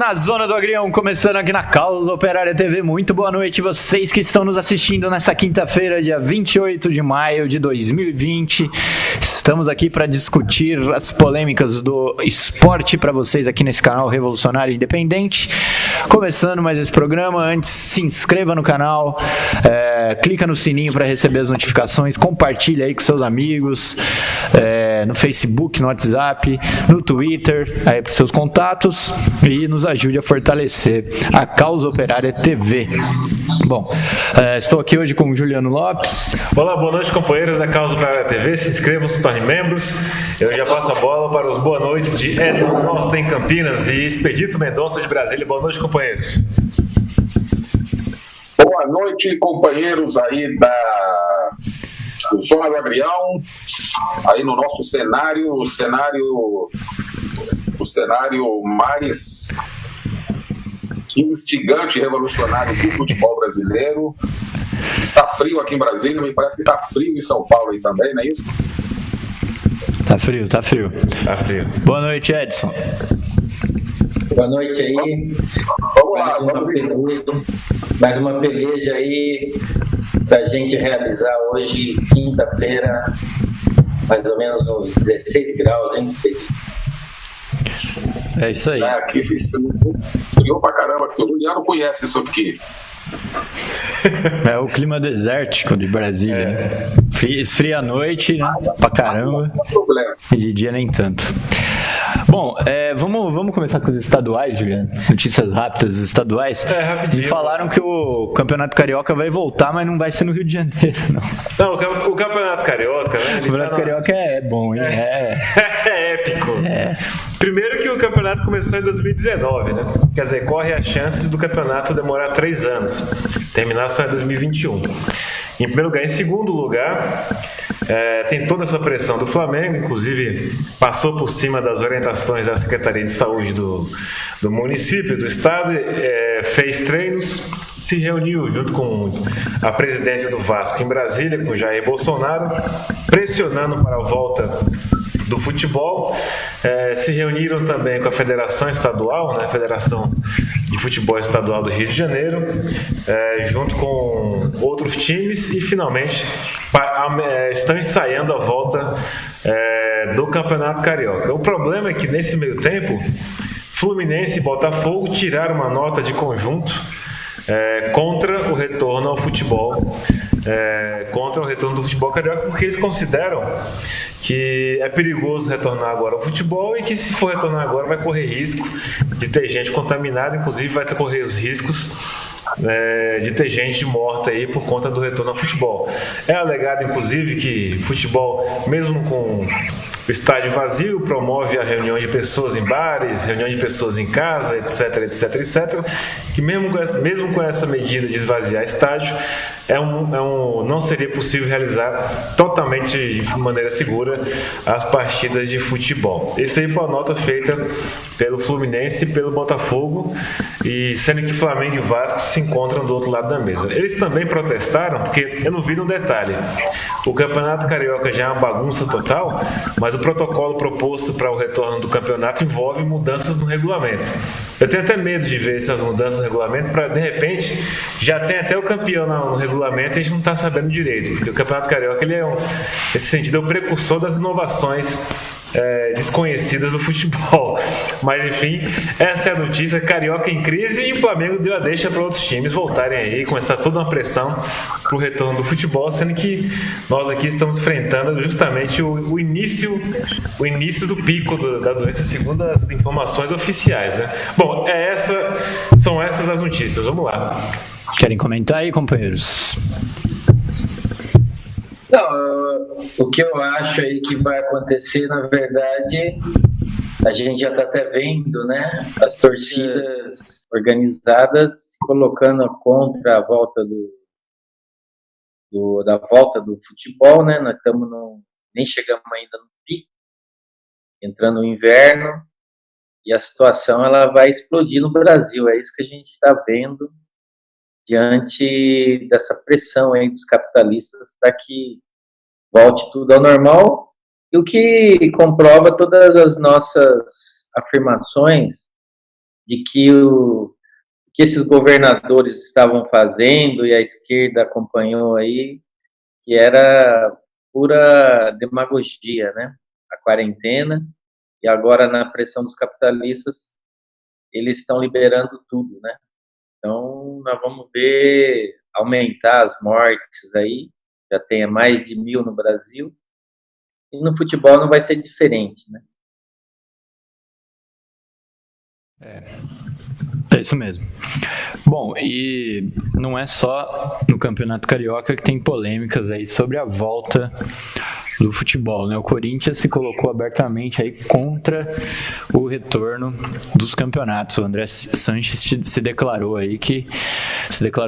na Zona do Agrião, começando aqui na Causa Operária TV. Muito boa noite vocês que estão nos assistindo nessa quinta-feira, dia 28 de maio de 2020. Estamos aqui para discutir as polêmicas do esporte para vocês aqui nesse canal Revolucionário Independente. Começando mais esse programa, antes se inscreva no canal, clica no sininho para receber as notificações, compartilha aí com seus amigos, no Facebook, no WhatsApp, no Twitter, aí para seus contatos, e nos ajude a fortalecer a Causa Operária TV. Bom, estou aqui hoje com o Juliano Lopes. Olá, boa noite, companheiros da Causa Operária TV. Se inscrevam, se tornem membros. Eu já passo a bola para os boa noites de Edson Norte em Campinas e Expedito Mendonça de Brasília. Boa noite, companheiros. Boa noite, companheiros aí do Zona do Agrião, aí no nosso cenário, o cenário mais instigante e revolucionário do futebol brasileiro. Está frio aqui em Brasília, me parece que está frio em São Paulo aí também, não é isso? Tá frio. Tá frio. Boa noite, Edson. Boa noite aí. Vamos lá, mais uma peleja aí pra gente realizar hoje, quinta-feira, mais ou menos uns 16 graus, hein, Expedito? É isso aí. Aqui esfriou pra caramba, que o Juliano conhece isso aqui. É o clima desértico de Brasília. Esfria à noite, né? Pra caramba. Não tem problema. E de dia nem tanto. Bom, vamos começar com os estaduais, Juliano. Notícias rápidas estaduais. Rapidinho. Me falaram que o Campeonato Carioca vai voltar, mas não vai ser no Rio de Janeiro, não. Não, o Campeonato Carioca, né? O Campeonato Carioca é bom, hein? É épico. Primeiro que o campeonato começou em 2019, né? Quer dizer, corre a chance do campeonato demorar 3 anos. Terminar só em 2021. Em primeiro lugar. Em segundo lugar, tem toda essa pressão do Flamengo, inclusive passou por cima das orientações da Secretaria de Saúde do município, do estado, fez treinos, se reuniu junto com a presidência do Vasco em Brasília, com Jair Bolsonaro, pressionando para a volta do futebol. Se reuniram também com a Federação Estadual, né, a Federação de Futebol Estadual do Rio de Janeiro, junto com outros times, e finalmente estão ensaiando a volta do Campeonato Carioca. O problema é que nesse meio tempo, Fluminense e Botafogo tiraram uma nota de conjunto contra o retorno ao futebol, contra o retorno do futebol carioca, porque eles consideram que é perigoso retornar agora ao futebol e que, se for retornar agora, vai correr risco de ter gente contaminada, inclusive vai correr os riscos de ter gente morta aí por conta do retorno ao futebol. É alegado, inclusive, que futebol, mesmo com o estádio vazio, promove a reunião de pessoas em bares, reunião de pessoas em casa, etc, que mesmo com essa medida de esvaziar estádio, não seria possível realizar totalmente de maneira segura as partidas de futebol. Essa aí foi a nota feita pelo Fluminense e pelo Botafogo, e sendo que Flamengo e Vasco se encontram do outro lado da mesa. Eles também protestaram, porque eu não vi no detalhe. O Campeonato Carioca já é uma bagunça total, mas o protocolo proposto para o retorno do campeonato envolve mudanças no regulamento. Eu tenho até medo de ver essas mudanças no regulamento, para de repente já tem até o campeão no regulamento e a gente não está sabendo direito, porque o Campeonato Carioca, ele nesse sentido, é o precursor das inovações desconhecidas do futebol. Mas enfim, essa é a notícia. Carioca em crise, e o Flamengo deu a deixa para outros times voltarem aí, começar toda uma pressão para o retorno do futebol, sendo que nós aqui estamos enfrentando justamente o início do pico da doença, segundo as informações oficiais, né? Bom, são essas as notícias. Vamos lá. Querem comentar aí, companheiros? Não, o que eu acho aí que vai acontecer, na verdade, a gente já está até vendo, né? As torcidas organizadas colocando contra a volta da volta do futebol, né? Nós nem chegamos ainda no pico, entrando no inverno, e a situação ela vai explodir no Brasil. É isso que a gente está vendo diante dessa pressão aí dos capitalistas para que volte tudo ao normal, e o que comprova todas as nossas afirmações de que o que esses governadores estavam fazendo, e a esquerda acompanhou aí, que era pura demagogia, né? A quarentena, e agora na pressão dos capitalistas, eles estão liberando tudo, né? Então, nós vamos ver aumentar as mortes aí, já tem mais de 1.000 no Brasil, e no futebol não vai ser diferente, né? É isso mesmo. Bom, e não é só no Campeonato Carioca que tem polêmicas aí sobre a volta do futebol, né? O Corinthians se colocou abertamente aí contra o retorno dos campeonatos. O André Sanches se declarou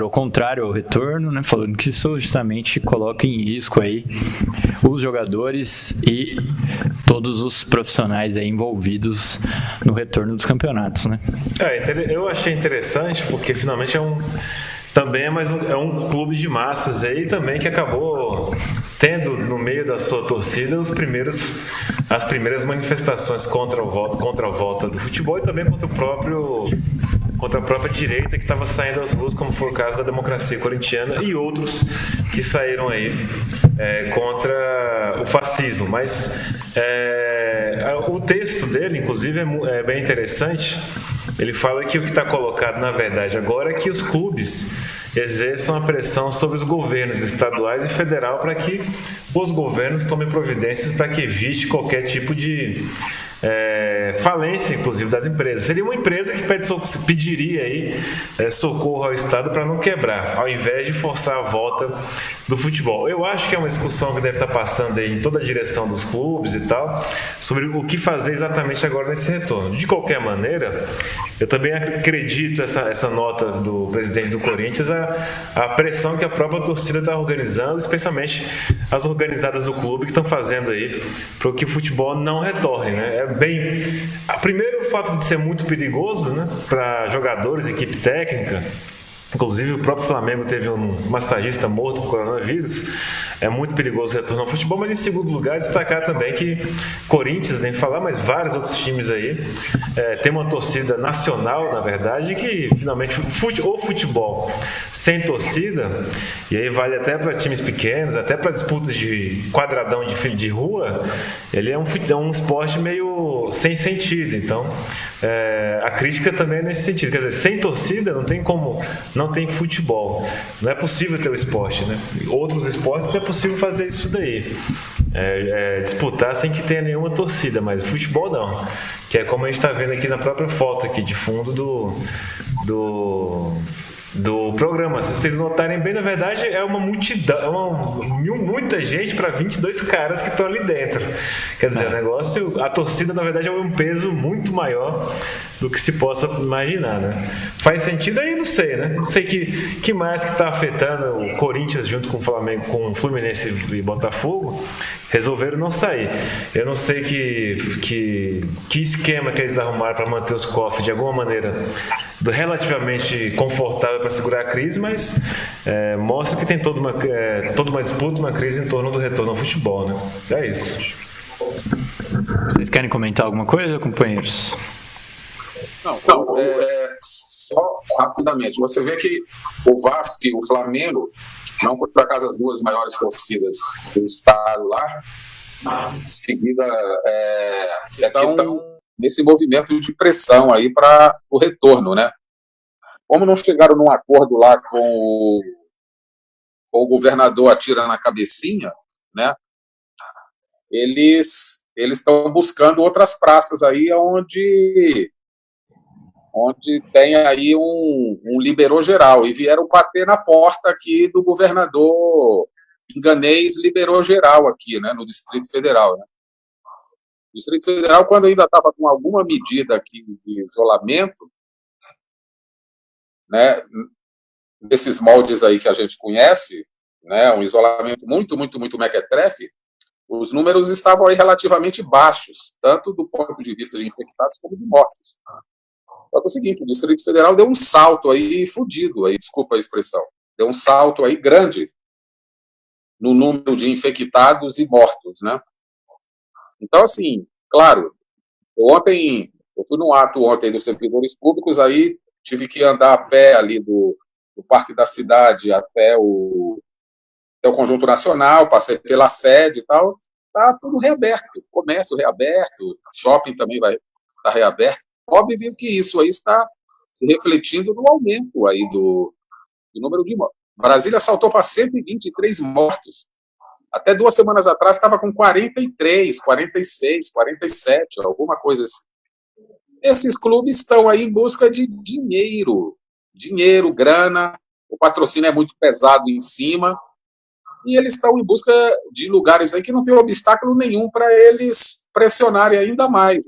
contrário ao retorno, né? Falando que isso justamente coloca em risco aí os jogadores e todos os profissionais aí envolvidos no retorno dos campeonatos, né? Eu achei interessante porque finalmente também é um clube de massas aí também que acabou tendo no meio da sua torcida as primeiras manifestações contra a volta do futebol e também contra a própria direita que estava saindo às ruas, como foi o caso da Democracia Corintiana e outros que saíram aí contra o fascismo. Mas o texto dele, inclusive, é bem interessante. Ele fala que o que está colocado, na verdade, agora é que os clubes exerçam a pressão sobre os governos estaduais e federal para que os governos tomem providências para que evite qualquer tipo de falência, inclusive, das empresas. Seria uma empresa que pediria aí socorro ao Estado para não quebrar, ao invés de forçar a volta do futebol. Eu acho que é uma discussão que deve estar passando aí em toda a direção dos clubes e tal, sobre o que fazer exatamente agora nesse retorno. De qualquer maneira, eu também acredito essa nota do presidente do Corinthians, a pressão que a própria torcida está organizando, especialmente as organizadas do clube que estão fazendo aí para que o futebol não retorne, né? Primeiro, o fato de ser muito perigoso, né, para jogadores, equipe técnica. Inclusive, o próprio Flamengo teve um massagista morto por coronavírus. É muito perigoso retornar ao futebol, mas em segundo lugar, destacar também que Corinthians, nem falar, mas vários outros times aí tem uma torcida nacional, na verdade, que finalmente o futebol sem torcida, e aí vale até para times pequenos, até para disputas de quadradão de rua, ele é um esporte meio sem sentido. Então, a crítica também é nesse sentido. Quer dizer, sem torcida não tem futebol. Não é possível ter o esporte, né? Outros esportes é possível fazer isso daí. Disputar sem que tenha nenhuma torcida, mas futebol não. Que é como a gente está vendo aqui na própria foto aqui de fundo do programa. Se vocês notarem bem, na verdade é uma multidão, muita gente para 22 caras que estão ali dentro. Quer dizer, o negócio, a torcida na verdade é um peso muito maior do que se possa imaginar, né? Faz sentido aí? Não sei, né? Não sei que mais que está afetando o Corinthians junto com o Flamengo, com o Fluminense e Botafogo, resolveram não sair. Eu não sei que esquema que eles arrumaram para manter os cofres de alguma maneira relativamente confortável para segurar a crise, mas mostra que tem toda uma disputa, uma crise em torno do retorno ao futebol, né? É isso. Vocês querem comentar alguma coisa, companheiros? Não, só rapidamente. Você vê que o Vasco e o Flamengo não foram por acaso as duas maiores torcidas do estado lá. Em seguida, estão nesse movimento de pressão aí para o retorno, né? Como não chegaram num acordo lá com o governador atira na cabecinha, né? Eles estão buscando outras praças aí onde tem aí um liberou geral, e vieram bater na porta aqui do governador Inganês, liberou geral aqui, né, no Distrito Federal, né? O Distrito Federal, quando ainda estava com alguma medida aqui de isolamento, né, desses moldes aí que a gente conhece, né, um isolamento muito, muito, muito mequetrefe, os números estavam aí relativamente baixos, tanto do ponto de vista de infectados como de mortes. Só que é o seguinte, o Distrito Federal deu um salto aí fudido, aí, desculpa a expressão, deu um salto aí grande no número de infectados e mortos, né? Então, assim, claro, ontem Eu fui num ato ontem dos servidores públicos, aí tive que andar a pé ali do Parque da Cidade até o Conjunto Nacional, passei pela sede e tal. Está tudo reaberto, comércio reaberto, shopping também vai estar reaberto. Óbvio que isso aí está se refletindo no aumento aí do número de mortos. Brasília saltou para 123 mortos. Até 2 semanas atrás estava com 43, 46, 47, alguma coisa assim. Esses clubes estão aí em busca de dinheiro, grana, o patrocínio é muito pesado em cima, e eles estão em busca de lugares aí que não tem obstáculo nenhum para eles pressionarem ainda mais.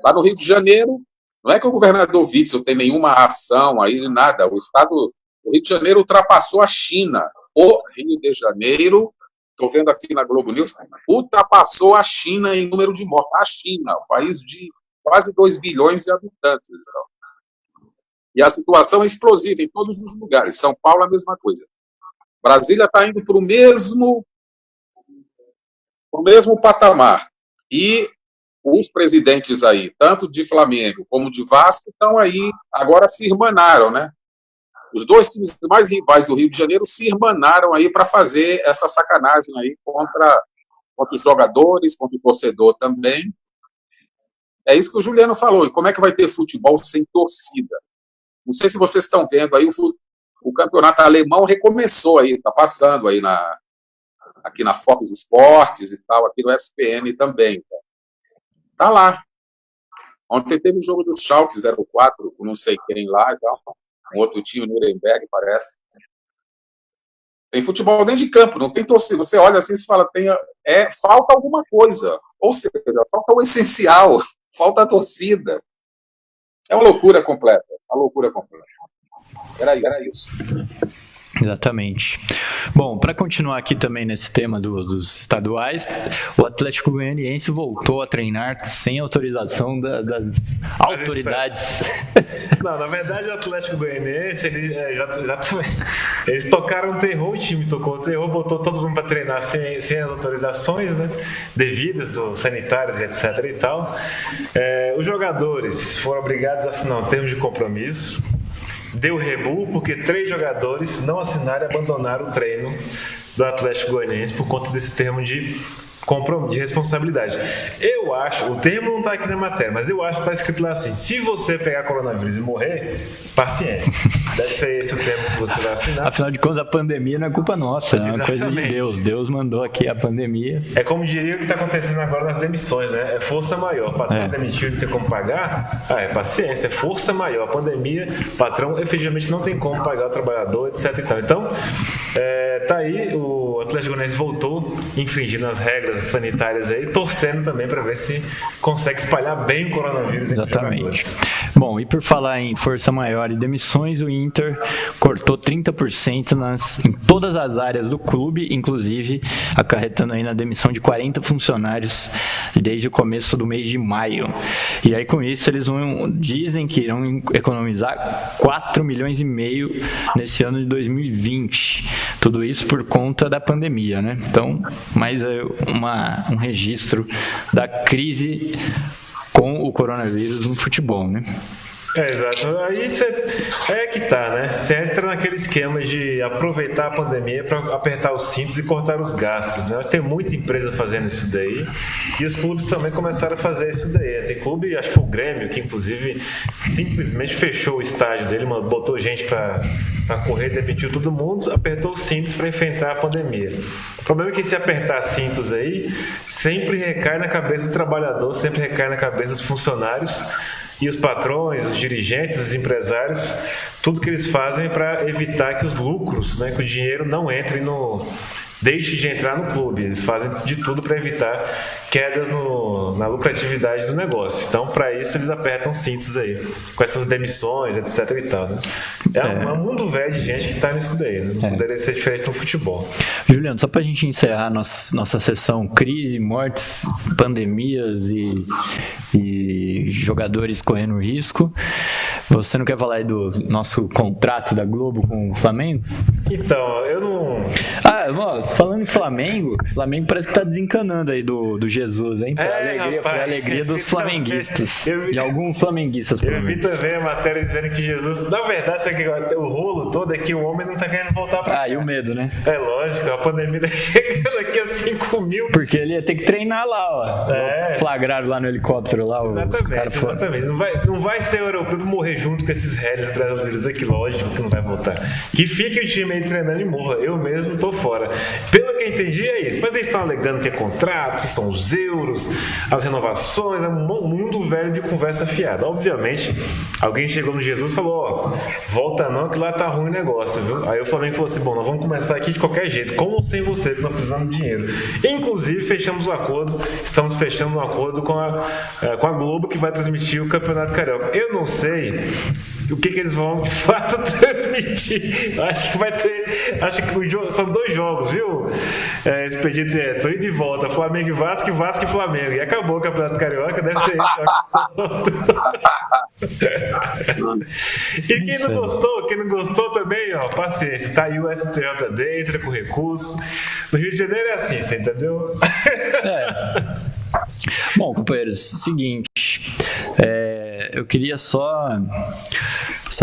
Lá no Rio de Janeiro, não é que o governador Witzel tem nenhuma ação aí, nada. O Rio de Janeiro ultrapassou a China. O Rio de Janeiro, estou vendo aqui na Globo News, ultrapassou a China em número de mortes. A China, o país de quase 2 bilhões de habitantes. Então. E a situação é explosiva em todos os lugares. São Paulo, a mesma coisa. Brasília está indo para o mesmo patamar. E os presidentes aí, tanto de Flamengo como de Vasco, estão aí, agora se irmanaram, né? Os 2 times mais rivais do Rio de Janeiro se irmanaram aí para fazer essa sacanagem aí contra os jogadores, contra o torcedor também. É isso que o Juliano falou. E como é que vai ter futebol sem torcida? Não sei se vocês estão vendo aí, o campeonato alemão recomeçou aí, está passando aí aqui na Fox Sports e tal, aqui no SPN também. Tá lá. Ontem teve o jogo do Schalke 04, não sei quem lá e tal. Um outro time, Nuremberg, parece. Tem futebol dentro de campo, não tem torcida. Você olha assim e fala, falta alguma coisa. Ou seja, falta o essencial, falta a torcida. É uma loucura completa. Era isso. Exatamente. Bom, para continuar aqui também nesse tema dos estaduais, o Atlético Goianiense voltou a treinar sem autorização das autoridades. Não, na verdade o Atlético Goianiense, exatamente, eles tocaram terror, o time tocou terror, botou todo mundo para treinar sem as autorizações, né, devidas, sanitárias, etc. e tal. Os jogadores foram obrigados a assinar um termo de compromisso. Deu rebu porque 3 jogadores não assinaram e abandonaram o treino do Atlético Goianiense por conta desse termo de responsabilidade. Eu acho, o termo não está aqui na matéria, mas eu acho que está escrito lá assim: se você pegar coronavírus e morrer, paciência. Deve ser esse o termo que você vai assinar. Afinal de contas, a pandemia não é culpa nossa, é uma coisa de Deus. Deus mandou aqui a pandemia. É como diria o que está acontecendo agora nas demissões, né? É força maior. O patrão demitiu e não tem como pagar, é paciência, é força maior. A pandemia, o patrão efetivamente não tem como pagar o trabalhador, etc. e tal. Então, tá aí, o Atlético Goianiense voltou infringindo as regras sanitárias aí, torcendo também para ver se consegue espalhar bem o coronavírus entre os jogadores. Bom, e por falar em força maior e demissões, o Inter cortou 30% em todas as áreas do clube, inclusive acarretando aí na demissão de 40 funcionários desde o começo do mês de maio. E aí com isso eles dizem que irão economizar 4,5 milhões nesse ano de 2020. Tudo isso por conta da pandemia, né? Então, mais um registro da crise com o coronavírus no futebol, né? Exato. Aí que tá, né? Você entra naquele esquema de aproveitar a pandemia para apertar os cintos e cortar os gastos, né? Tem muita empresa fazendo isso daí e os clubes também começaram a fazer isso daí. Tem clube, acho que foi o Grêmio, que inclusive simplesmente fechou o estádio dele, botou gente para correr, demitiu todo mundo, apertou os cintos para enfrentar a pandemia. O problema é que se apertar cintos aí, sempre recai na cabeça do trabalhador, sempre recai na cabeça dos funcionários. E os patrões, os dirigentes, os empresários, tudo que eles fazem para evitar que os lucros, né, que o dinheiro não entre deixe de entrar no clube. Eles fazem de tudo para evitar quedas na lucratividade do negócio. Então, para isso, eles apertam cintos aí, com essas demissões, etc. e tal, né? É um mundo velho de gente que está nisso daí, né? Não poderia ser diferente no futebol. Juliano, só para a gente encerrar nossa sessão crise, mortes, pandemias e jogadores correndo risco, você não quer falar aí do nosso contrato da Globo com o Flamengo? Então, eu não... ó, falando em Flamengo parece que tá desencanando aí do Jesus, hein? Pra alegria dos flamenguistas. De alguns flamenguistas, eu vi também a matéria dizendo que Jesus... Na verdade, sabe que o rolo todo é que o homem não tá querendo voltar pra cá. E o medo, né? É lógico, a pandemia tá chegando aqui a 5 mil. Porque ele ia ter que treinar lá, ó. Flagraram lá no helicóptero lá. Exatamente. Não vai ser o europeu morrer junto com esses réis brasileiros aqui, lógico que não vai voltar. Que fique o time aí treinando e morra. Eu mesmo tô fora. Pelo que eu entendi é isso. Mas eles estão alegando que é contrato, são os euros, as renovações, é um mundo velho de conversa fiada. Obviamente, alguém chegou no Jesus e falou, volta não, que lá tá ruim o negócio, viu? Aí o Flamengo falou assim, nós vamos começar aqui de qualquer jeito, com ou sem você, que nós precisamos de dinheiro. Inclusive, estamos fechando um acordo com a Globo, que vai transmitir o Campeonato Carioca. Eu não sei o que eles vão de fato transmitir. Acho que são 2 jogos, viu? Expedito Eto, ida e volta, Flamengo e Vasco e Flamengo. E acabou o Campeonato Carioca, deve ser isso. E quem não gostou também, ó, paciência, tá aí o STJD, entra com recurso. No Rio de Janeiro é assim, você entendeu? Bom, companheiros, seguinte, eu queria só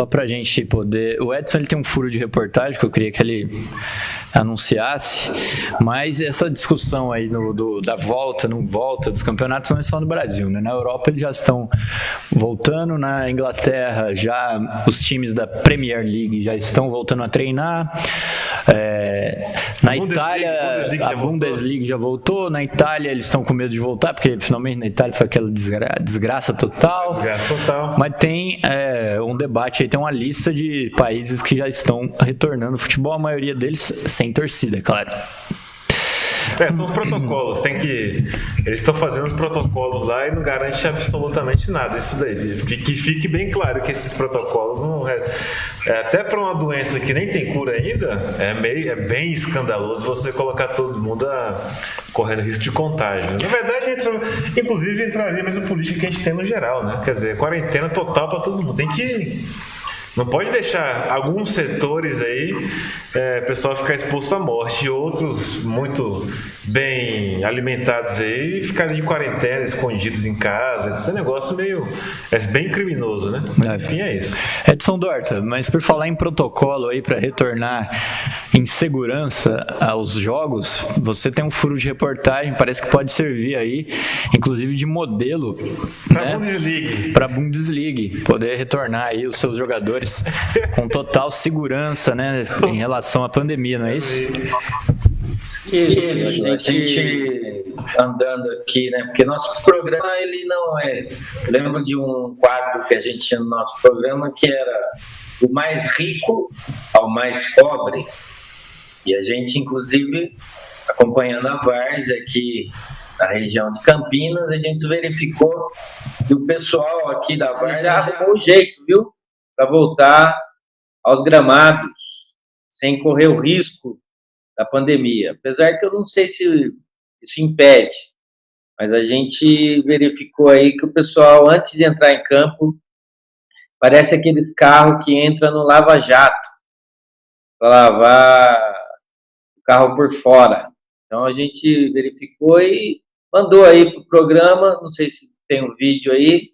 pra gente poder... O Edson, ele tem um furo de reportagem que eu queria que ele anunciasse, mas essa discussão aí da volta, não volta dos campeonatos não é só no Brasil, né? Na Europa eles já estão voltando, na Inglaterra já os times da Premier League já estão voltando a treinar, na Itália a Bundesliga já voltou, na Itália eles estão com medo de voltar, porque finalmente na Itália foi aquela desgraça total. Mas tem um debate aí, tem uma lista de países que já estão retornando ao futebol, a maioria deles sem torcida, é claro. São os protocolos, eles estão fazendo os protocolos lá e não garante absolutamente nada isso daí. Que fique bem claro que esses protocolos não até para uma doença que nem tem cura ainda, é bem escandaloso você colocar todo mundo correndo risco de contágio. Na verdade, inclusive entraria a mesma política que a gente tem no geral, né? Quer dizer, quarentena total para todo mundo. Não pode deixar alguns setores aí o pessoal ficar exposto à morte e outros muito bem alimentados aí ficarem de quarentena, escondidos em casa. Esse negócio bem criminoso, né? Enfim, é isso. Edson Dorta, mas por falar em protocolo aí para retornar em segurança aos jogos, você tem um furo de reportagem, parece que pode servir aí, inclusive de modelo para a Bundesliga, poder retornar aí os seus jogadores com total segurança, né, em relação à pandemia, não é isso? A gente andando aqui, né? Porque nosso programa, ele não é... Eu lembro de um quadro que a gente tinha no nosso programa que era do mais rico ao mais pobre. E a gente, inclusive, acompanhando a Várzea aqui na região de Campinas, a gente verificou que o pessoal aqui da Várzea já arrumou o jeito, viu? Para voltar aos gramados, sem correr o risco da pandemia. Apesar que eu não sei se isso impede, mas a gente verificou aí que o pessoal, antes de entrar em campo, parece aquele carro que entra no lava-jato para lavar o carro por fora. Então a gente verificou e mandou aí para o programa, não sei se tem um vídeo aí.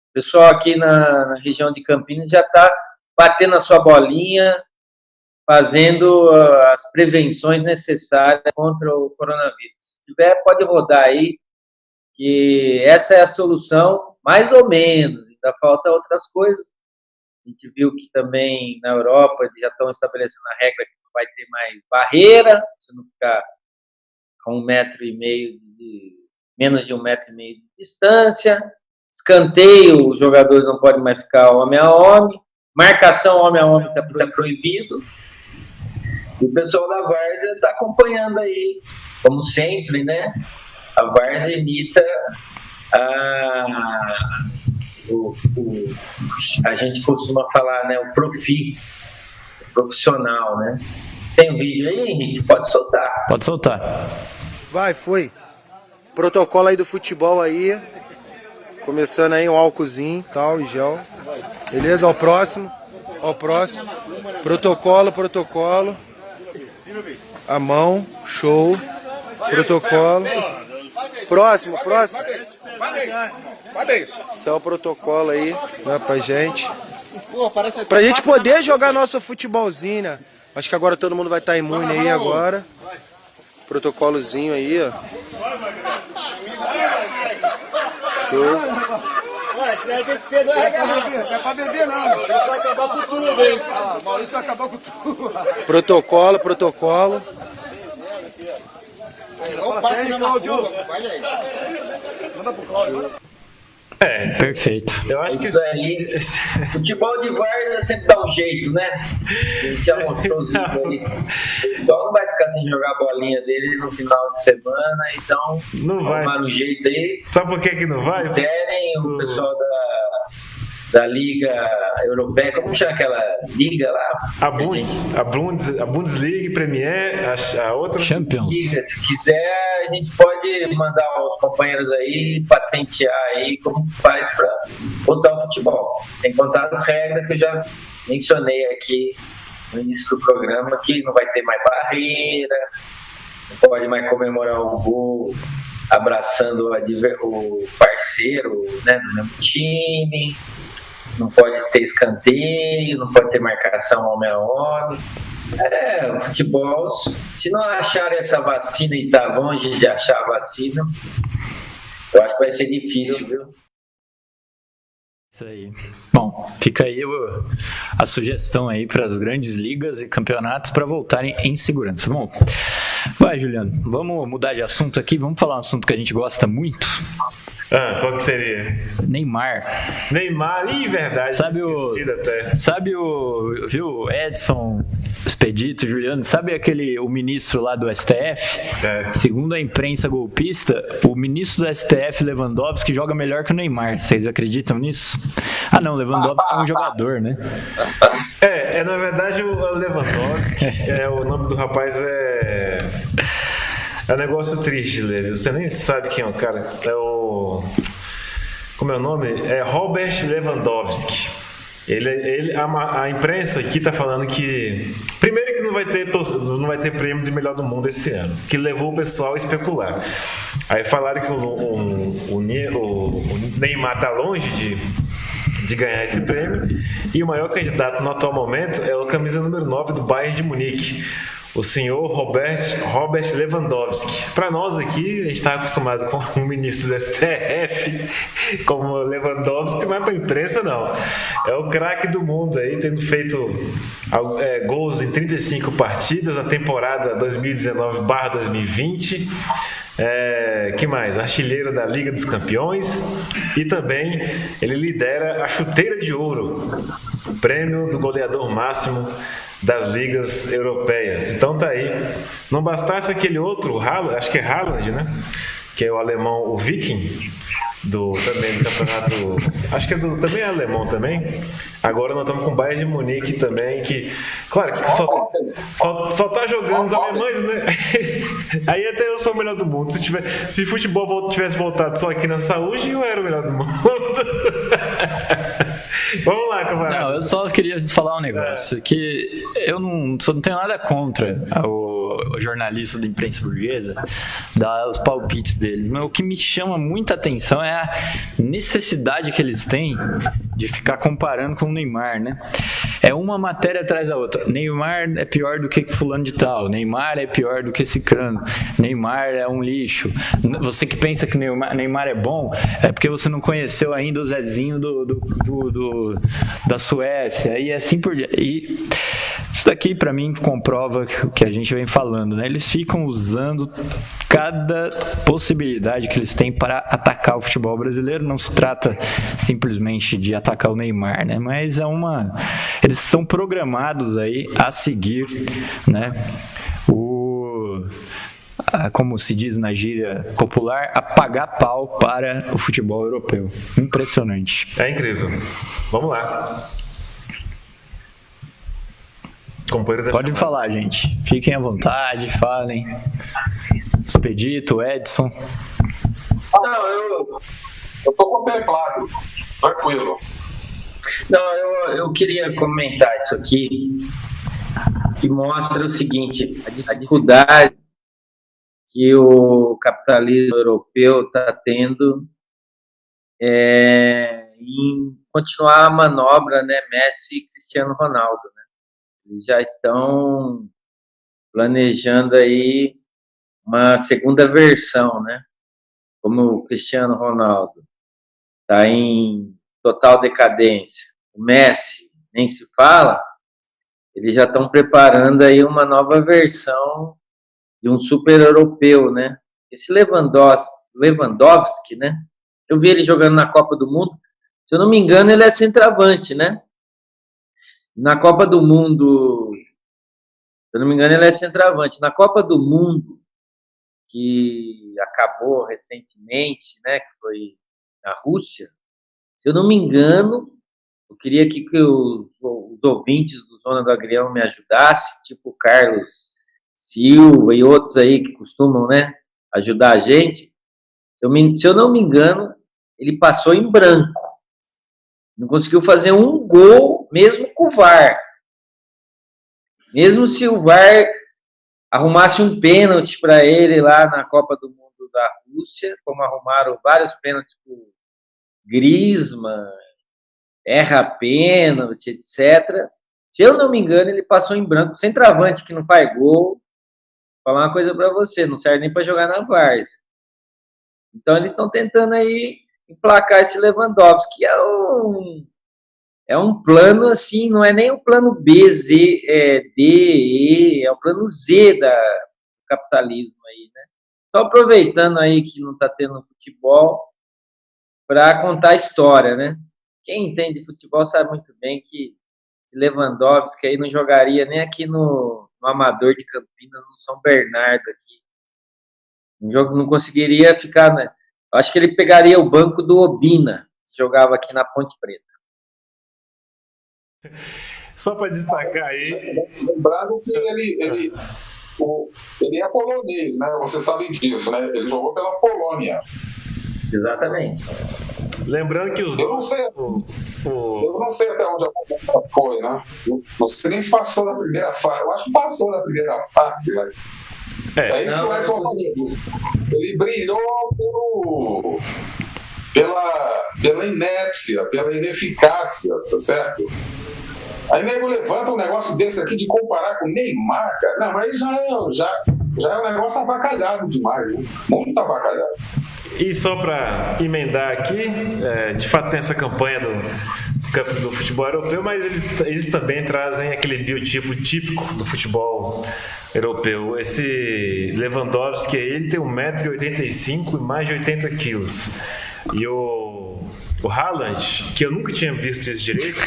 O pessoal aqui na região de Campinas já está batendo a sua bolinha, fazendo as prevenções necessárias contra o coronavírus. Se tiver, pode rodar aí, que essa é a solução, mais ou menos. Ainda falta outras coisas. A gente viu que também na Europa eles já estão estabelecendo a regra que não vai ter mais barreira, você não ficar a 1,5 metro, menos de 1,5 metro de distância. Escanteio, os jogadores não podem mais ficar homem a homem. Marcação homem a homem está proibido. E o pessoal da Várzea está acompanhando aí, como sempre, né? A Várzea imita a gente costuma falar, né? O profissional, né? Tem um vídeo aí, Henrique? Pode soltar. Pode soltar. Vai, foi. Protocolo aí do futebol aí. Começando aí um álcoolzinho, tal, e gel. Beleza? Ao próximo. Protocolo. A mão, show. Protocolo. Próximo. Esse é o protocolo aí, né, pra gente. Pra gente poder jogar nosso futebolzinho, né? Acho que agora todo mundo vai estar imune aí agora. Protocolozinho aí, ó. Show. Não é pra beber não, Maurício vai acabar com tudo, hein? Maurício vai acabar com tudo. Protocolo. Vamos passar aí, Cláudio. Vai aí. Manda pro Cláudio. Perfeito. Eu acho que Isso aí. Futebol de várzea sempre dá um jeito, né? A gente já mostrou isso aí. O pessoal não vai ficar sem jogar a bolinha dele no final de semana, então não vai. Tomar um jeito aí. Sabe por que não vai? Querem o pessoal da Liga Europeia, como chama aquela liga lá? A Bundesliga, Premier, a outra Champions. Se quiser, a gente pode mandar os companheiros aí patentear aí como faz para botar o futebol. Tem que contar as regras que eu já mencionei aqui no início do programa, que não vai ter mais barreira, não pode mais comemorar o gol abraçando o parceiro, né, do mesmo time. Não pode ter escanteio, não pode ter marcação homem a homem. O futebol, se não acharem essa vacina e tá longe de achar a vacina, eu acho que vai ser difícil, viu? Isso aí. Bom, fica aí a sugestão aí para as grandes ligas e campeonatos para voltarem em segurança. Bom, vai, Juliano, vamos mudar de assunto aqui, vamos falar um assunto que a gente gosta muito. Qual que seria? Neymar, verdade. Sabe viu, Edson Expedito, Juliano, sabe o ministro lá do STF? Segundo a imprensa golpista, o ministro do STF, Lewandowski, joga melhor que o Neymar. Vocês acreditam nisso? Ah não, Lewandowski é um jogador, né? Na verdade o Lewandowski, o nome do rapaz é um negócio triste de ler. Você nem sabe quem é o cara. Como é o nome? É Robert Lewandowski. A imprensa aqui está falando que primeiro que não vai ter prêmio de melhor do mundo esse ano, que levou o pessoal a especular. Aí falaram que o Neymar está longe de ganhar esse prêmio, e o maior candidato no atual momento é o camisa número 9 do Bayern de Munique, o senhor Robert Lewandowski. Para nós aqui, a gente está acostumado com o ministro do STF como Lewandowski, mas para a imprensa não. É o craque do mundo aí, tendo feito gols em 35 partidas na temporada 2019/2020. Que mais? Artilheiro da Liga dos Campeões, e também ele lidera a Chuteira de Ouro, prêmio do goleador máximo das ligas europeias. Então tá aí. Não bastasse aquele outro, acho que é Haaland, né? Que é o alemão, o Viking, também do campeonato, acho que também é alemão também. Agora nós estamos com o Bayern de Munique também, que, claro, que só tá jogando os alemães, né? Aí até eu sou o melhor do mundo. Se futebol tivesse voltado só aqui na saúde, eu era o melhor do mundo. Vamos lá, camarada. Não, eu só queria falar um negócio, que eu não tenho nada contra o jornalista da imprensa burguesa dar os palpites deles, mas o que me chama muita atenção é a necessidade que eles têm de ficar comparando com o Neymar, né? É uma matéria atrás da outra. Neymar é pior do que fulano de tal, Neymar é pior do que cicrano, Neymar é um lixo. Você que pensa que Neymar é bom, é porque você não conheceu ainda o Zezinho da Suécia, e assim por diante. E isso daqui pra mim comprova o que a gente vem falando, né? Eles ficam usando cada possibilidade que eles têm para atacar o futebol brasileiro. Não se trata simplesmente de atacar o Neymar, né? Mas eles são programados aí a seguir, né? Como se diz na gíria popular, a pagar pau para o futebol europeu. Impressionante. É incrível. Vamos lá. Pode falar, gente. Fiquem à vontade, falem. Expedito, Edson. Não, eu tô contemplado. Tranquilo. Não, eu queria comentar isso aqui. que mostra o seguinte, a dificuldade que o capitalismo europeu está tendo em continuar a manobra, né, Messi e Cristiano Ronaldo, né? Eles já estão planejando aí uma segunda versão, né? Como o Cristiano Ronaldo está em total decadência, o Messi nem se fala, eles já estão preparando aí uma nova versão de um super europeu, né? Esse Lewandowski, né? Eu vi ele jogando na Copa do Mundo. Se eu não me engano, ele é centroavante, né? Na Copa do Mundo, se eu não me engano, ele é centroavante. Na Copa do Mundo, que acabou recentemente, né? Que foi na Rússia. Se eu não me engano, eu queria que os ouvintes do Zona do Agrião me ajudassem, tipo o Carlos Silva e outros aí que costumam, né, ajudar a gente. Se eu não me engano, ele passou em branco. Não conseguiu fazer um gol, mesmo com o VAR. Mesmo se o VAR arrumasse um pênalti para ele lá na Copa do Mundo da Rússia, como arrumaram vários pênaltis para o Griezmann, erra pênalti, etc. Se eu não me engano, ele passou em branco. Centroavante que não faz gol. Vou falar uma coisa para você, não serve nem para jogar na Várzea. Então eles estão tentando aí emplacar esse Lewandowski, que é um plano assim, não é nem o plano B, Z, D, E, é o plano Z do capitalismo aí, né? Só aproveitando aí que não está tendo futebol para contar a história, né? Quem entende de futebol sabe muito bem que Lewandowski aí não jogaria nem aqui no Amador de Campinas, no São Bernardo aqui. Não conseguiria ficar, né? Acho que ele pegaria o banco do Obina, que jogava aqui na Ponte Preta. Só para destacar aí. Lembrando que ele é polonês, né? Você sabe disso, né? Ele jogou pela Polônia. Exatamente. Lembrando que os eu não sei até onde a Polônia foi, né? Não sei nem se passou da primeira fase. Eu acho que passou da primeira fase, né? É isso que o Edson falou. Ele brilhou pela inépcia, pela ineficácia, tá certo? Aí nego levanta um negócio desse aqui de comparar com o Neymar, cara. Não, mas já é um negócio avacalhado demais, né? Muito avacalhado. E só para emendar aqui, de fato tem essa campanha do futebol europeu, mas eles também trazem aquele biotipo típico do futebol europeu. Esse Lewandowski aí, ele tem 1,85 m e mais de 80 kg. E o Haaland, que eu nunca tinha visto isso direito,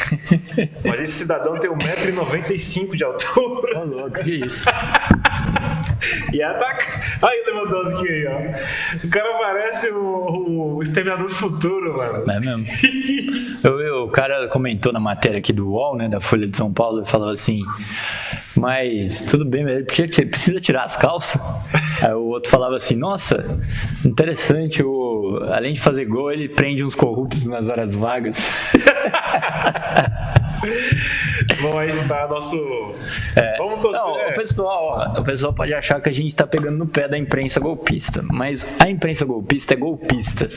mas esse cidadão tem 1,95 m de altura. Ô, louco, que isso? E ataca. Aí o Lewandowski aí, ó. O cara parece o Exterminador do Futuro, mano. É mesmo. O cara comentou na matéria aqui do UOL, né, da Folha de São Paulo, e falou assim: mas tudo bem, mas ele precisa tirar as calças? Aí o outro falava assim: nossa, interessante, além de fazer gol, ele prende uns corruptos nas horas vagas. Bom, aí está nosso... Vamos torcer. Não, o pessoal pode achar que a gente tá pegando no pé da imprensa golpista, mas a imprensa golpista é golpista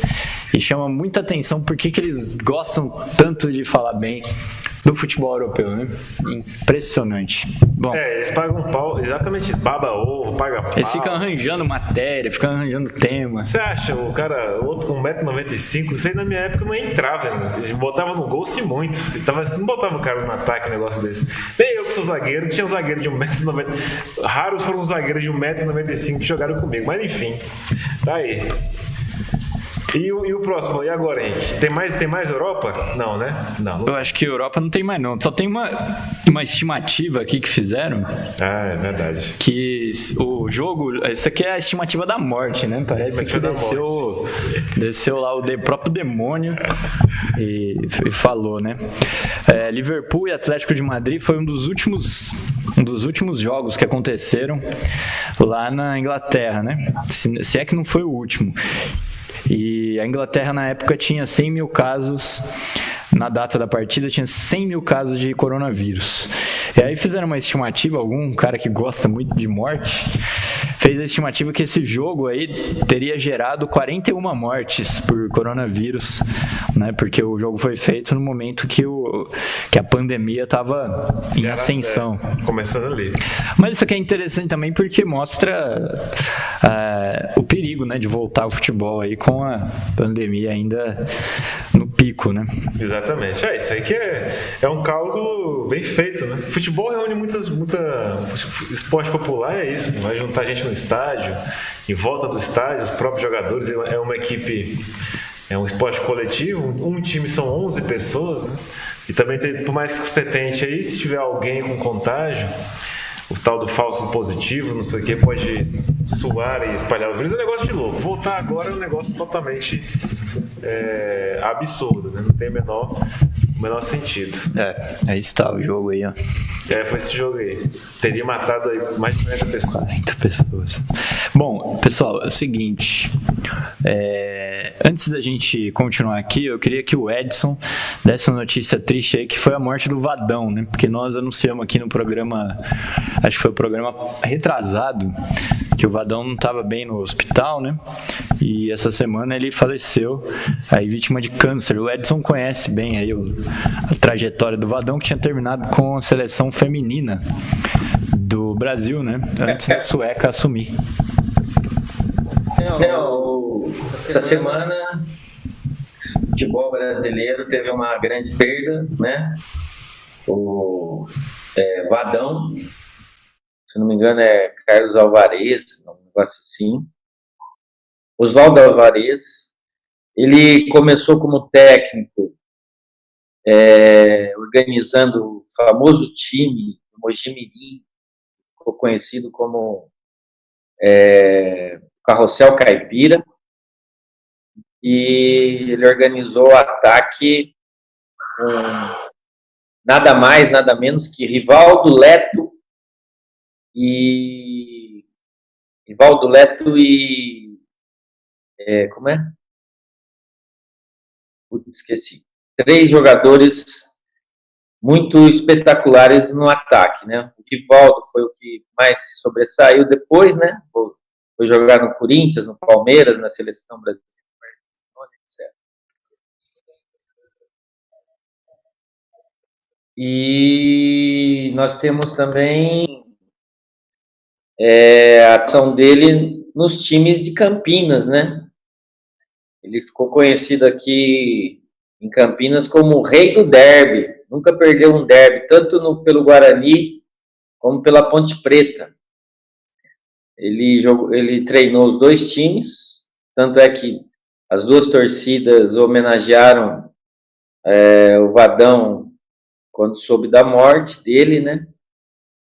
e chama muita atenção porque que eles gostam tanto de falar bem do futebol europeu, né? Impressionante. Bom, eles pagam pau, exatamente, eles baba ovo, paga pau. Eles ficam arranjando matéria, ficam arranjando tema. Você acha, o cara, outro com 1,95 m, isso aí na minha época não entrava, né? Eles botavam no gol se muito. Não botavam o cara no ataque, um negócio desse. Nem eu que sou zagueiro, tinha um zagueiro de 1,90 m. Raros foram os zagueiros de 1,95 m que jogaram comigo, mas enfim, tá aí. E o próximo, e agora, Henrique? Tem mais Europa? Não, né? Não. Eu acho que Europa não tem mais, não. Só tem uma estimativa aqui que fizeram. Ah, é verdade. Que o jogo... Isso aqui é a estimativa da morte, né? Parece que desceu lá o próprio demônio e falou, né? Liverpool e Atlético de Madrid foi um dos últimos jogos que aconteceram lá na Inglaterra, né? Se é que não foi o último. E a Inglaterra na época tinha 100 mil casos, na data da partida tinha 100 mil casos de coronavírus. E aí fizeram uma estimativa, algum cara que gosta muito de morte, fez a estimativa que esse jogo aí teria gerado 41 mortes por coronavírus, né? Porque o jogo foi feito no momento que a pandemia estava em ascensão. Começando ali. Mas isso aqui é interessante também porque mostra o perigo, né, de voltar ao futebol aí com a pandemia ainda no pico, né? Exatamente. Isso aí que é um cálculo bem feito, né? Futebol reúne muita esporte popular, é isso. Vai juntar gente no estádio, em volta do estádio, os próprios jogadores, é uma equipe, é um esporte coletivo, um time são 11 pessoas, né? E também por mais que você tente aí, se tiver alguém com contágio, o tal do falso positivo, não sei o que, pode suar e espalhar o vírus, é um negócio de louco. Voltar agora é um negócio totalmente absurdo, né? Não tem o menor sentido. Aí está o jogo aí, ó. Foi esse jogo aí. Teria matado aí mais de 40 pessoas. 40 pessoas. Bom, pessoal, é o seguinte. Antes da gente continuar aqui, eu queria que o Edson desse uma notícia triste aí, que foi a morte do Vadão, né? Porque nós anunciamos aqui no programa, acho que foi o programa retrasado, que o Vadão não estava bem no hospital, né? E essa semana ele faleceu, aí vítima de câncer. O Edson conhece bem aí a trajetória do Vadão, que tinha terminado com a seleção feminina do Brasil, né? Antes da Sueca assumir. Essa semana o futebol brasileiro teve uma grande perda, né? O Vadão, se não me engano é Carlos Alvarez, um negócio assim. Oswaldo Alvarez, ele começou como técnico, organizando o famoso time do Mojimirim, ficou conhecido como Carrossel Caipira, e ele organizou o ataque com nada mais, nada menos que Rivaldo Leto e como é? Esqueci. 3 jogadores muito espetaculares no ataque, né? O Rivaldo foi o que mais sobressaiu depois, né? Foi jogar no Corinthians, no Palmeiras, na seleção brasileira, etc. E nós temos também a ação dele nos times de Campinas, né? Ele ficou conhecido aqui em Campinas como o rei do derby. Nunca perdeu um derby, tanto pelo Guarani como pela Ponte Preta. Ele treinou os 2 times, tanto é que as 2 torcidas homenagearam o Vadão quando soube da morte dele, né?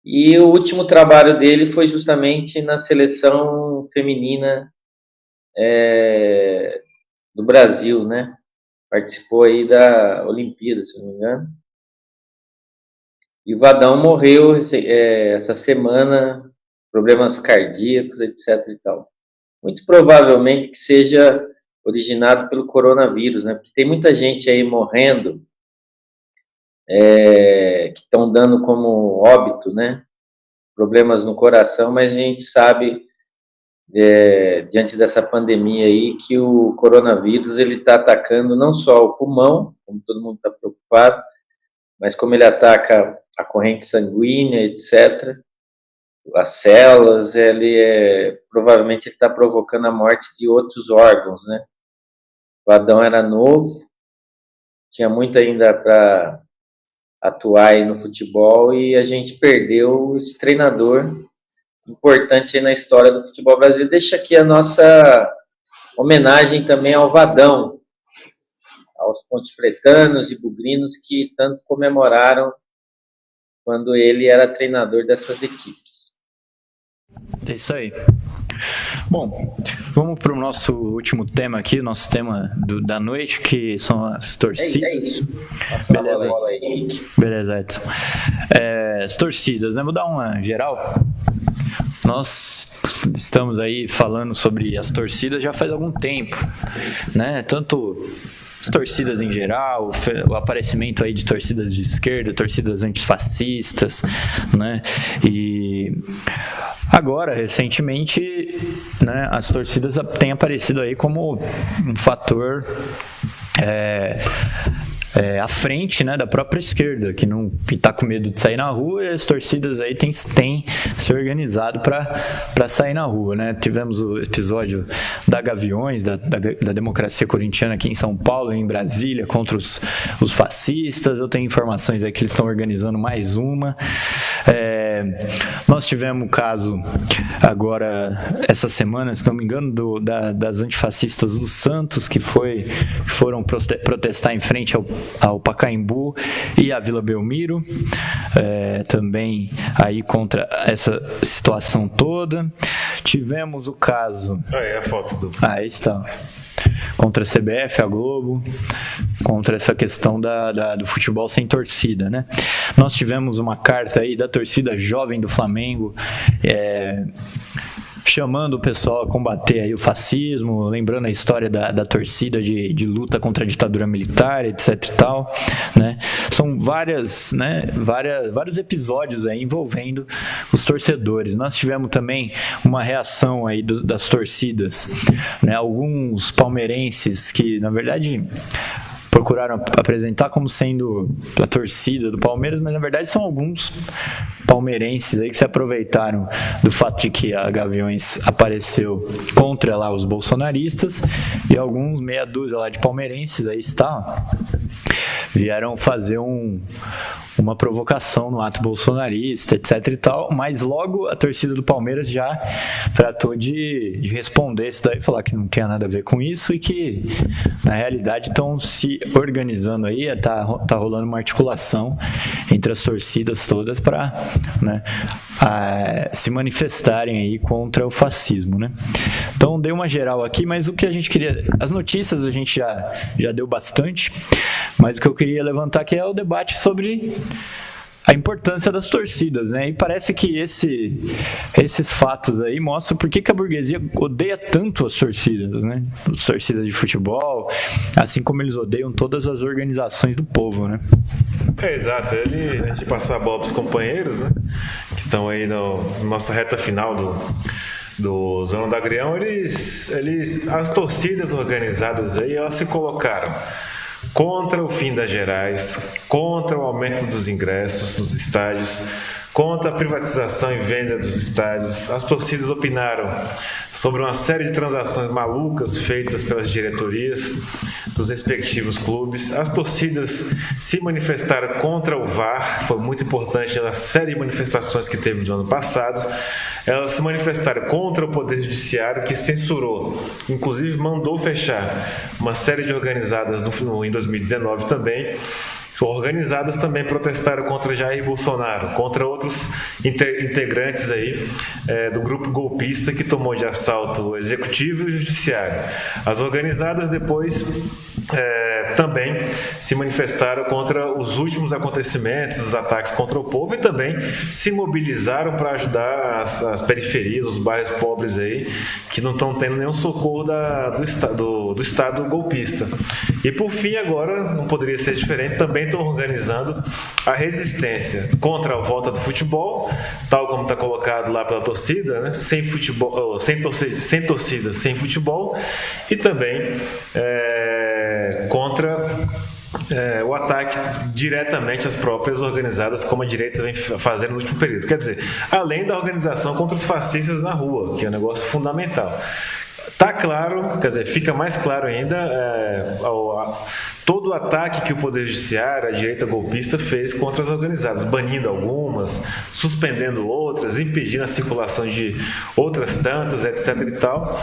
E o último trabalho dele foi justamente na seleção feminina do Brasil, né? Participou aí da Olimpíada, se não me engano. E o Vadão morreu essa semana, problemas cardíacos, etc. e tal. Muito provavelmente que seja originado pelo coronavírus, né? Porque tem muita gente aí morrendo, que estão dando como óbito, né? Problemas no coração, mas a gente sabe, diante dessa pandemia aí, que o coronavírus ele está atacando não só o pulmão, como todo mundo está preocupado, mas como ele ataca a corrente sanguínea, etc., as células, provavelmente ele está provocando a morte de outros órgãos, né? O Vadão era novo, tinha muito ainda para atuar aí no futebol e a gente perdeu esse treinador importante aí na história do futebol brasileiro. Deixa aqui a nossa homenagem também ao Vadão, aos pontepretanos e bugrinos que tanto comemoraram quando ele era treinador dessas equipes. É isso aí. Bom, vamos para o nosso último tema aqui, nosso tema da noite, que são as torcidas. Beleza, Edson. As torcidas, né? Vou dar uma geral. Nós estamos aí falando sobre as torcidas já faz algum tempo, né? Tanto as torcidas em geral, o aparecimento aí de torcidas de esquerda, torcidas antifascistas, né? E agora, recentemente, né, as torcidas têm aparecido aí como um fator à frente, né, da própria esquerda, que está com medo de sair na rua, e as torcidas aí têm se organizado para sair na rua, né? Tivemos o episódio da Gaviões, da democracia corintiana aqui em São Paulo e em Brasília, contra os fascistas. Eu tenho informações aí que eles estão organizando mais uma. Nós tivemos o caso agora, essa semana, se não me engano, das antifascistas do Santos, que foram protestar em frente ao Pacaembu e à Vila Belmiro, também aí contra essa situação toda. Tivemos o caso... Aí a foto do... Aí está. Contra a CBF, a Globo, contra essa questão do futebol sem torcida, né? Nós tivemos uma carta aí da torcida jovem do Flamengo, chamando o pessoal a combater aí o fascismo, lembrando a história da torcida de luta contra a ditadura militar, etc e tal, né? São vários episódios aí envolvendo os torcedores. Nós tivemos também uma reação aí das torcidas, né? Alguns palmeirenses que, na verdade, procuraram apresentar como sendo a torcida do Palmeiras, mas na verdade são alguns palmeirenses aí que se aproveitaram do fato de que a Gaviões apareceu contra lá os bolsonaristas, e alguns meia dúzia lá de palmeirenses aí vieram fazer uma provocação no ato bolsonarista, etc e tal, mas logo a torcida do Palmeiras já tratou de responder isso daí, falar que não tinha nada a ver com isso e que na realidade estão se organizando aí, tá rolando uma articulação entre as torcidas todas para, né, se manifestarem aí contra o fascismo, né? Então dei uma geral aqui, mas o que a gente queria, as notícias a gente já deu bastante, mas o que eu queria levantar aqui é o debate sobre a importância das torcidas, né? E parece que esses fatos aí mostram por que a burguesia odeia tanto as torcidas, né? As torcidas de futebol, assim como eles odeiam todas as organizações do povo, né? Exato. Antes de passar a bola para os companheiros, né, que estão aí na nossa reta final do Zona do Agrião, as torcidas organizadas aí, elas se colocaram contra o fim das gerais, contra o aumento dos ingressos nos estádios, contra a privatização e venda dos estádios. As torcidas opinaram sobre uma série de transações malucas feitas pelas diretorias dos respectivos clubes. As torcidas se manifestaram contra o VAR, foi muito importante na série de manifestações que teve no ano passado. Elas se manifestaram contra o Poder Judiciário, que censurou, inclusive mandou fechar uma série de organizadas em 2019 também. Organizadas também protestaram contra Jair Bolsonaro, contra outros integrantes aí do grupo golpista que tomou de assalto o executivo e o judiciário. As organizadas depois também se manifestaram contra os últimos acontecimentos, os ataques contra o povo, e também se mobilizaram para ajudar as periferias, os bairros pobres aí, que não estão tendo nenhum socorro do Estado golpista. E por fim, agora, não poderia ser diferente, também estão organizando a resistência contra a volta do futebol, tal como está colocado lá pela torcida, né? Sem torcida, sem futebol, e também contra o ataque diretamente às próprias organizadas, como a direita vem fazendo no último período. Quer dizer, além da organização contra os fascistas na rua, que é um negócio fundamental. Está claro, quer dizer, fica mais claro ainda todo o ataque que o Poder Judiciário, a direita golpista, fez contra as organizadas, banindo algumas, suspendendo outras, impedindo a circulação de outras tantas, etc. e tal.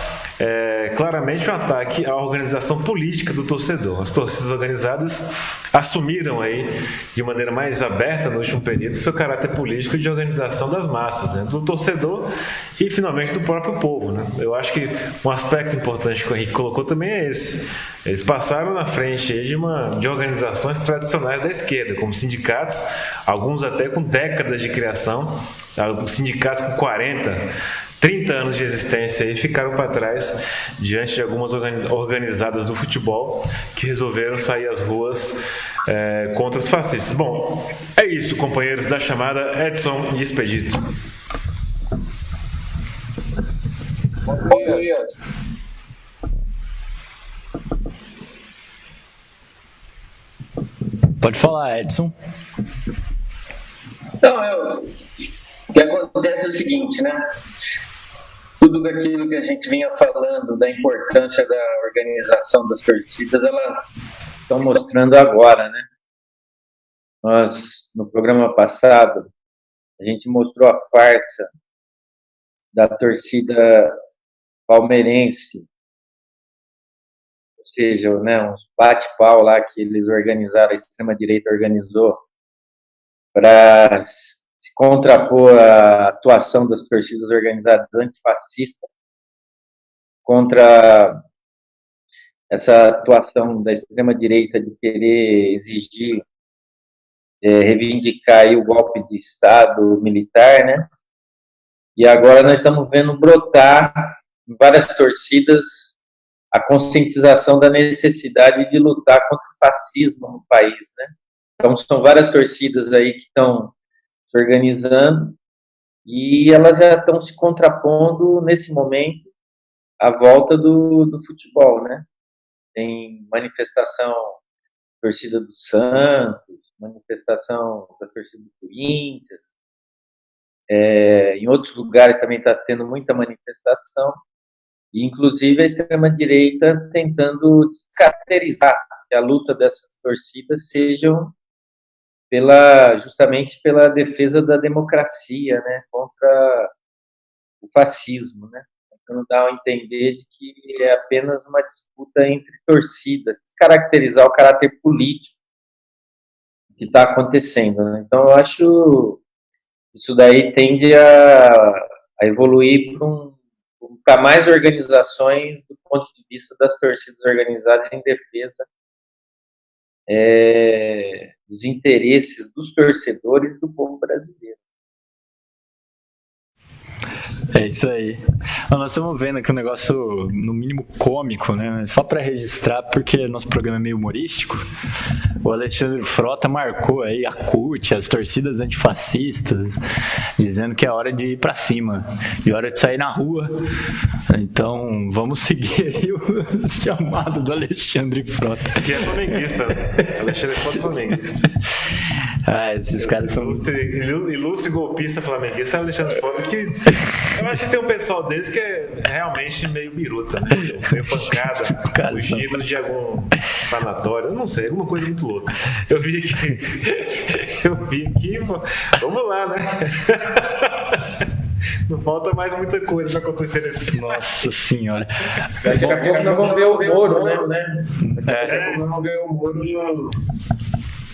Claramente um ataque à organização política do torcedor. As torcidas organizadas assumiram aí, de maneira mais aberta no último período, seu caráter político de organização das massas, né? Do torcedor e, finalmente, do próprio povo, né? Eu acho que um aspecto importante que o Henrique colocou também é esse. Eles passaram na frente aí de organizações tradicionais da esquerda, como sindicatos, alguns até com décadas de criação, sindicatos com 40, 30 anos de existência e ficaram para trás diante de algumas organizadas do futebol que resolveram sair às ruas contra os fascistas. Bom, é isso, companheiros da chamada, Edson e Expedito. Pode falar, Edson. Então, o que acontece é o seguinte, né? Tudo aquilo que a gente vinha falando da importância da organização das torcidas, elas estão mostrando agora, né? Nós, no programa passado, a gente mostrou a farsa da torcida palmeirense, ou seja, né, uns bate-pau lá que eles organizaram, a extrema-direita organizou, para se contrapor à atuação das torcidas organizadas antifascistas contra essa atuação da extrema-direita de querer exigir, reivindicar aí o golpe de Estado militar, né? E agora nós estamos vendo brotar em várias torcidas a conscientização da necessidade de lutar contra o fascismo no país, né? Então, são várias torcidas aí que estão se organizando e elas já estão se contrapondo, nesse momento, à volta do futebol, né? Tem manifestação da torcida do Santos, manifestação da torcida do Corinthians, em outros lugares também está tendo muita manifestação, e inclusive a extrema-direita tentando descaracterizar que a luta dessas torcidas sejam justamente pela defesa da democracia, né, contra o fascismo, né, tentando dar a entender de que é apenas uma disputa entre torcidas, descaracterizar o caráter político que está acontecendo, né? Então eu acho isso daí tende a evoluir para mais organizações do ponto de vista das torcidas organizadas em defesa dos interesses dos torcedores do povo brasileiro. É isso aí. Nós estamos vendo aqui um negócio, no mínimo, cômico, né? Só para registrar, porque nosso programa é meio humorístico. O Alexandre Frota marcou aí a CUT, as torcidas antifascistas, dizendo que é hora de ir para cima, de hora de sair na rua. Então, vamos seguir aí o chamado do Alexandre Frota. Que é flamenguista, né? Alexandre Frota é flamenguista. Esses caras são... Ilustre golpista flamenguista é o Alexandre Frota, que eu acho que tem um pessoal deles que é realmente meio biruta, né? Meio pancada, fugindo de algum sanatório, eu não sei, alguma coisa muito louca. Eu vi aqui, vamos lá, né? Não falta mais muita coisa para acontecer nesse Nossa senhora. Daqui a pouco nós vamos ver o Moro, né? Daqui a pouco nós vamos ver o Moro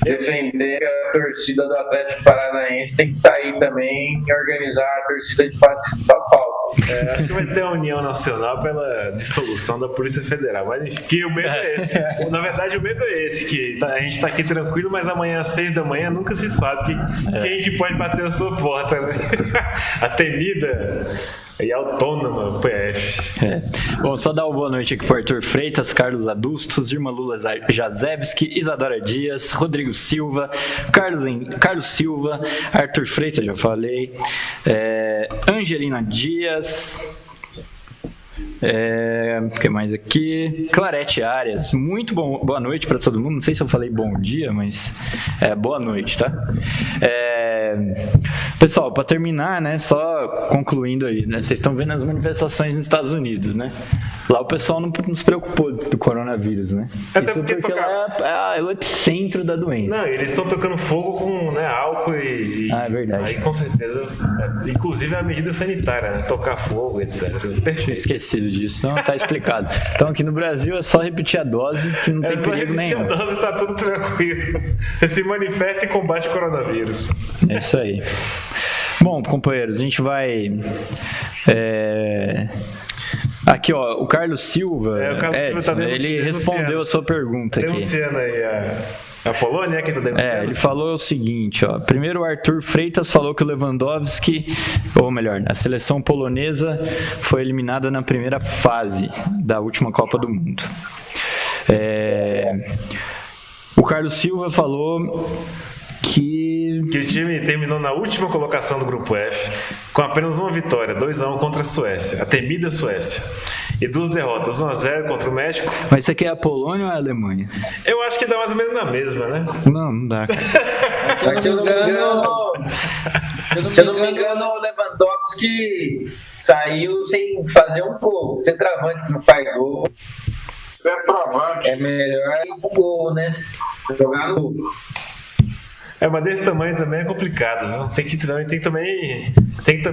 defender que a torcida do Atlético Paranaense tem que sair também e organizar a torcida de fascista, só falta. Acho que vai ter a União Nacional pela dissolução da Polícia Federal, mas enfim, que o medo é esse. Na verdade, o medo é esse, que a gente tá aqui tranquilo, mas amanhã às 6 da manhã nunca se sabe quem a gente pode bater a sua porta, né? A temida e autônoma PF. Bom, só dar uma boa noite aqui para Arthur Freitas, Carlos Adustos, Irma Lula Jazevski, Isadora Dias, Rodrigo Silva, Carlos Silva, Arthur Freitas, já falei, Angelina Dias, o que mais aqui? Clarete Arias, muito boa noite para todo mundo. Não sei se eu falei bom dia, mas boa noite, tá? Pessoal, para terminar, né, só concluindo aí, né, vocês estão vendo as manifestações nos Estados Unidos, né? Lá o pessoal não se preocupou do coronavírus, né? Até isso porque lá é o epicentro da doença. Não, eles estão tocando fogo com, né, álcool e é verdade. Aí com certeza, inclusive a medida sanitária, né? Tocar fogo, etc. Perfeito. Esquecido disso, não, tá explicado. Então aqui no Brasil é só repetir a dose, que não tem perigo nenhum. A dose tá tudo tranquilo. Você se manifesta e combate o coronavírus. É isso aí. Bom, companheiros, a gente vai... Aqui, ó, o Carlos Silva, o Carlos Silva tá ele respondeu a sua pergunta aqui. Denunciando aí A Polônia é que tá denunciando? Ele falou o seguinte, ó. Primeiro, o Arthur Freitas falou que o Lewandowski, ou melhor, a seleção polonesa foi eliminada na primeira fase da última Copa do Mundo. O Carlos Silva falou que o time terminou na última colocação do Grupo F, com apenas uma vitória, 2-1 contra a Suécia, a temida Suécia, e 2 derrotas, 1-0 contra o México. Mas isso aqui é a Polônia ou é a Alemanha? Eu acho que dá mais ou menos na mesma, né? Não dá, cara. Se eu não me engano, o Lewandowski saiu sem fazer um gol. Centroavante que não faz gol. Centroavante. É melhor ir pro gol, né? Jogar no gol. Mas desse tamanho também é complicado, né? Tem que também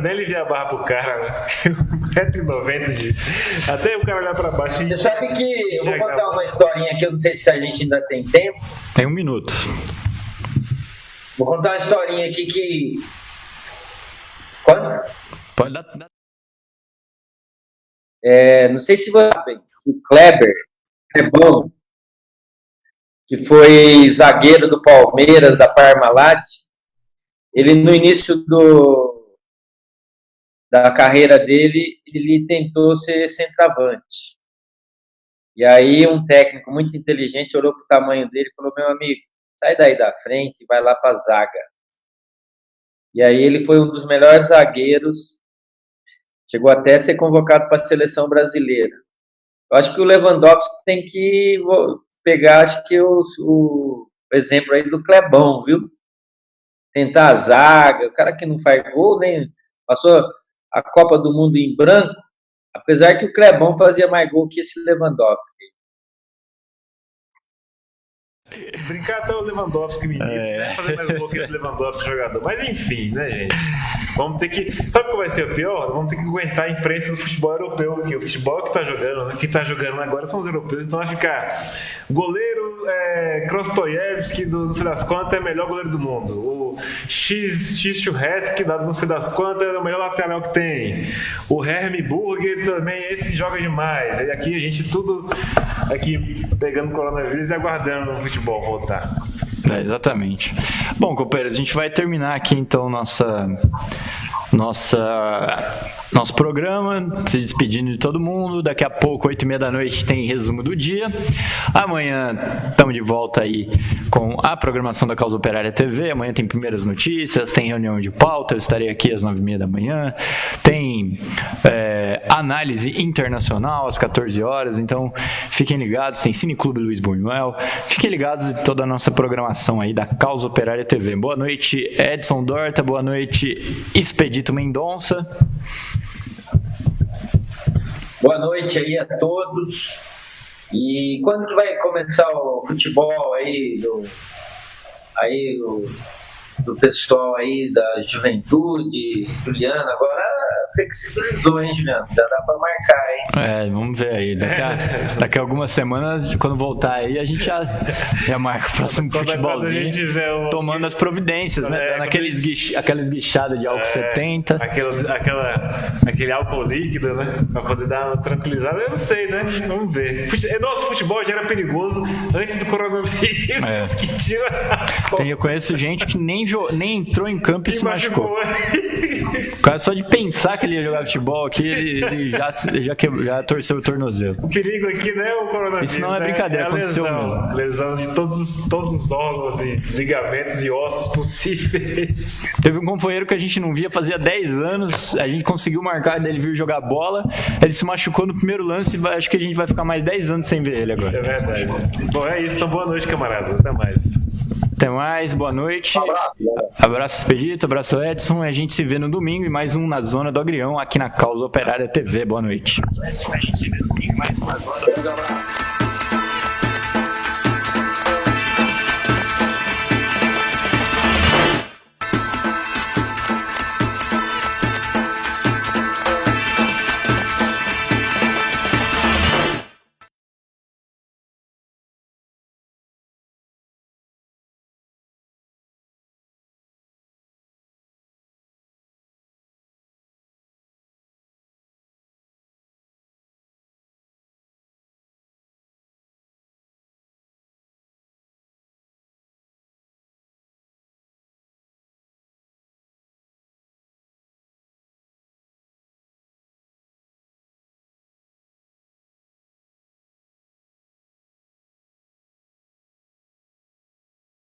aliviar a barra pro cara, né? 1,90m de... Até o cara olhar pra baixo e... Você sabe que eu vou contar uma historinha aqui, eu não sei se a gente ainda tem tempo. Tem 1 minuto. Vou contar uma historinha aqui que... Quanto? Pode dar... Não sei se vocês sabem que o Kleber é bom, que foi zagueiro do Palmeiras, da Parmalat. Ele, no início da carreira dele, ele tentou ser centroavante. E aí um técnico muito inteligente olhou para o tamanho dele e falou: meu amigo, sai daí da frente e vai lá para a zaga. E aí ele foi um dos melhores zagueiros, chegou até a ser convocado para a seleção brasileira. Eu acho que o Lewandowski tem que pegar, acho que o exemplo aí do Clebão, viu? Tentar a zaga, o cara que não faz gol, nem passou a Copa do Mundo em branco, apesar que o Clebão fazia mais gol que esse Lewandowski. Brincar até o Lewandowski ministro, né? Fazer mais gol que esse Lewandowski jogador. Mas enfim, né, gente? Vamos ter que... Sabe o que vai ser o pior? Vamos ter que aguentar a imprensa do futebol europeu, porque o futebol que tá jogando, né? Que tá jogando agora são os europeus, então vai ficar goleiro Krostoyevski do não sei das quantas é o melhor goleiro do mundo. O Churreski, dado não sei das quantas, é o melhor lateral que tem. O Hermi Burger também, esse joga demais. Aí aqui a gente tudo aqui pegando coronavírus e aguardando o futebol voltar. Exatamente. Bom, companheiros, a gente vai terminar aqui então nosso programa, se despedindo de todo mundo. Daqui a pouco, 8h30 da noite, tem resumo do dia. Amanhã estamos de volta aí com a programação da Causa Operária TV. Amanhã tem primeiras notícias, tem reunião de pauta, eu estarei aqui às 9h30 da manhã. Tem análise internacional às 14 horas, então fiquem ligados. Tem Cine Clube Luiz Buñuel. Fiquem ligados de toda a nossa programação aí da Causa Operária TV. Boa noite, Edson Dorta. Boa noite, Expedito Mendonça. Boa noite aí a todos. E quando que vai começar o futebol aí do pessoal aí da juventude, Juliano? Agora flexibilizou, hein, Juliano? Já dá pra marcar, hein? Vamos ver aí. Daqui a algumas semanas, quando voltar aí, a gente já marca o próximo futebolzinho, tomando as providências, né? Dando aquelas guichadas de álcool 70. Aquele álcool líquido, né? Pra poder dar uma tranquilizada. Eu não sei, né? Vamos ver. Nosso futebol já era perigoso antes do coronavírus. Que tira. Eu conheço gente que nem entrou em campo e se machucou. O cara, só de pensar que ele ia jogar futebol aqui, ele já torceu o tornozelo. O perigo aqui não é o coronavírus. Isso não é brincadeira, aconteceu mesmo. Lesão de todos os órgãos e ligamentos e ossos possíveis. Teve um companheiro que a gente não via fazia 10 anos, a gente conseguiu marcar dele vir jogar bola, ele se machucou no primeiro lance e acho que a gente vai ficar mais 10 anos sem ver ele agora. É verdade. Bom, é isso. Então, boa noite, camaradas. Até mais. Até mais, boa noite. Abraço, Expedito, abraço, Edson. A gente se vê no domingo e mais um na Zona do Agrião, aqui na Causa Operária TV. Boa noite. Um abraço.